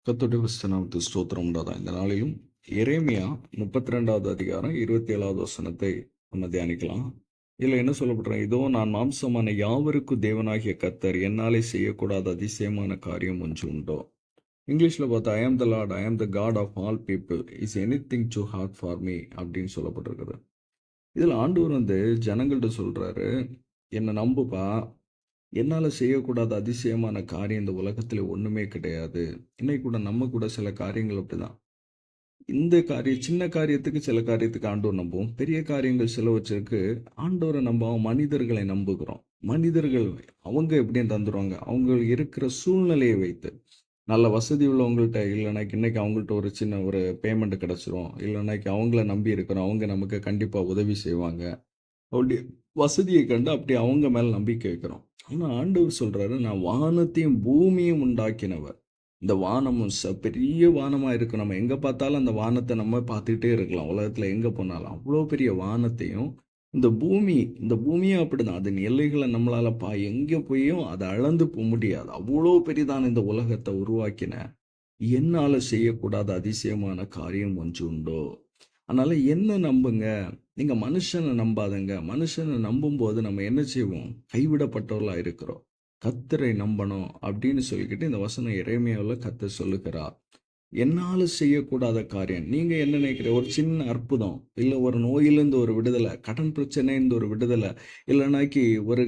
கர்த்தருடைய பரிசுத்த நாமத்துக்கு ஸ்தோத்திரம் உண்டாதான். இந்த நாளிலும் எரேமியா 32வது அதிகாரம் 27வது வசனத்தை நம்ம தியானிக்கலாம். இதுல என்ன சொல்லப்படுறோம்? இதோ நான் மாம்சமான யாவருக்கும் தேவனாகிய கர்த்தர் என்னாலே செய்யக்கூடாத அதிசயமான காரியம் ஒன்று உண்டோ. இங்கிலீஷ்ல பார்த்தா ஐ am the Lord, I am the God of all people, is anything too hard for me அப்படின்னு சொல்லப்பட்டிருக்குது. இதுல ஆண்டவர் ஜனங்கள்ட்ட சொல்றாரு, என்னை நம்புப்பா, என்னால செய்யக்கூடாத அதிசயமான காரியம் இந்த உலகத்துல ஒண்ணுமே கிடையாது. இன்னைக்கு கூட நம்ம கூட சில காரியங்கள் அப்படிதான். இந்த காரியம் சின்ன காரியத்துக்கு சில காரியத்துக்கு ஆண்டவர் நம்புவோம். பெரிய காரியங்கள் சிலவற்றிற்கு ஆண்டவரை நம்பாம மனிதர்களை நம்புகிறோம். மனிதர்கள் அவங்க எப்படின்னு தந்துருவாங்க. அவங்க இருக்கிற சூழ்நிலையை வைத்து. நல்ல வசதி உள்ளவங்கள்ட்ட இல்லைனாக்கி இன்னைக்கு அவங்கள்ட்ட ஒரு சின்ன ஒரு பேமெண்ட் கிடைச்சிரும். இல்லைனாக்கி அவங்கள நம்பி இருக்கிறோம். அவங்க நமக்கு கண்டிப்பா உதவி செய்வாங்க. அவருடைய வசதியை கண்டு அப்படி அவங்க மேல நம்பிக்கை வைக்கிறோம். ஆனா ஆண்டவர் சொல்றாரு, நான் வானத்தையும் பூமியும் உண்டாக்கினவர். இந்த வானமும் பெரிய வானமா இருக்கு. நம்ம எங்க பார்த்தாலும் அந்த வானத்தை நம்ம பார்த்துக்கிட்டே இருக்கலாம். உலகத்துல எங்க போனாலும் அவ்வளோ பெரிய வானத்தையும் இந்த பூமியும் அப்படிதான். அதன் எல்லைகளை நம்மளால எங்க போயும் அதை அளந்து போக முடியாது. அவ்வளோ பெரிதான இந்த உலகத்தை உருவாக்கின என்னால செய்யக்கூடாத அதிசயமான காரியம் ஒன்று உண்டோ. அதனால என்ன நம்புங்க. நீங்க மனுஷனை நம்பாதங்க. மனுஷனை நம்பும்போது நம்ம என்ன செய்வோம்? கைவிடப்பட்டவர்களா இருக்கிறோம். கர்த்தரை நம்பணும் அப்படின்னு சொல்லிக்கிட்டு இந்த வசனம் எரேமியாவுல கர்த்தர் சொல்லுகிறார். என்னால செய்யக்கூடாத காரியம். நீங்க என்ன நினைக்கிறீங்க? ஒரு சின்ன அற்புதம், இல்ல ஒரு நோயிலிருந்து ஒரு விடுதலை, கடன் பிரச்சனையிலிருந்து ஒரு விடுதலை, இல்லைனாக்கி ஒரு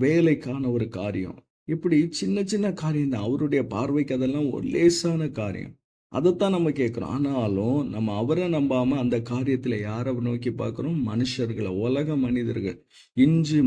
வேலைக்கான ஒரு காரியம். இப்படி சின்ன சின்ன காரியம் தான். அவருடைய பார்வைக்கு அதெல்லாம் ஒரு லேசான காரியம். அதைத்தான் நம்ம கேட்கிறோம். ஆனாலும் நம்ம அவரை நம்பாம அந்த காரியத்துல யாரை நோக்கி பார்க்கிறோம்? மனுஷர்களை, உலக மனிதர்கள். இன்று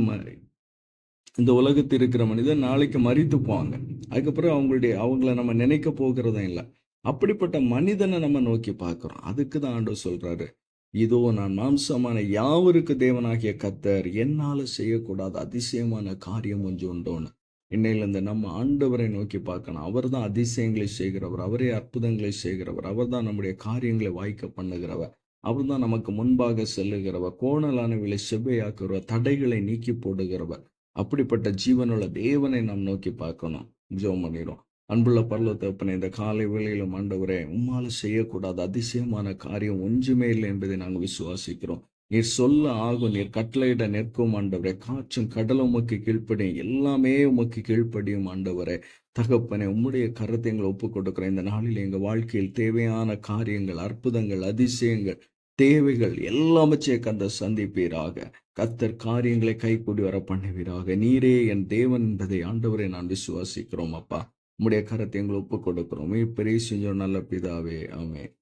இந்த உலகத்தில் இருக்கிற மனிதர் நாளைக்கு மரித்து போவாங்க. அதுக்கப்புறம் அவங்கள நம்ம நினைக்க போகிறதும் இல்லை. அப்படிப்பட்ட மனிதனை நம்ம நோக்கி பார்க்கிறோம். அதுக்கு தான் ஆண்டவர் சொல்றாரு, இதோ நான் மாம்சமான யாவருக்கு தேவனாகிய கர்த்தர் என்னால செய்யக்கூடாத அதிசயமான காரியம் கொஞ்சம் உண்டோன்னு. இன்னையிலிருந்து நம்ம ஆண்டவரை நோக்கி பார்க்கணும். அவர் தான் அதிசயங்களை செய்கிறவர், அவரே அற்புதங்களை செய்கிறவர், அவர் தான் நம்முடைய காரியங்களை வாய்க்க பண்ணுகிறவர், அவர் தான் நமக்கு முன்பாக செல்லுகிறவர், கோணலானவைகளை செவ்வையாக்குகிறவர், தடைகளை நீக்கி போடுகிறவர். அப்படிப்பட்ட ஜீவனுள்ள தேவனை நாம் நோக்கி பார்க்கணும். ஜெபம் பண்ணிடும். அன்புள்ள பரலோக தகப்பனே, இந்த காலை வேளையிலும் ஆண்டவரே, உம்மால செய்யக்கூடாத அதிசயமான காரியம் ஒன்றுமே இல்லை என்பதை நாங்கள் விசுவாசிக்கிறோம். நீர் சொல்ல ஆகும், நீர் கட்டளையிட நிற்கும் ஆண்டவரே. காற்றும் கடலும் உமக்கு கீழ்ப்படியும், எல்லாமே உமக்கு கீழ்ப்படியும் ஆண்டவரே. தகப்பனே, உம்முடைய கரத்தை எங்களை ஒப்புக் கொடுக்கிறோம். இந்த நாளில் எங்கள் வாழ்க்கையில் தேவையான காரியங்கள், அற்புதங்கள், அதிசயங்கள், தேவைகள் எல்லாமச்சே கந்த சந்திப்பீராக. கர்த்தர் காரியங்களை கைகூடி வர பண்ணுவீராக. நீரே என் தேவன் என்பதை ஆண்டவரை நான் விசுவாசிக்கிறோம் அப்பா. உம்முடைய கரத்தை எங்களை ஒப்புக் கொடுக்கிறோம். பெரிய செஞ்சோம் நல்ல பிதாவே, ஆமென்.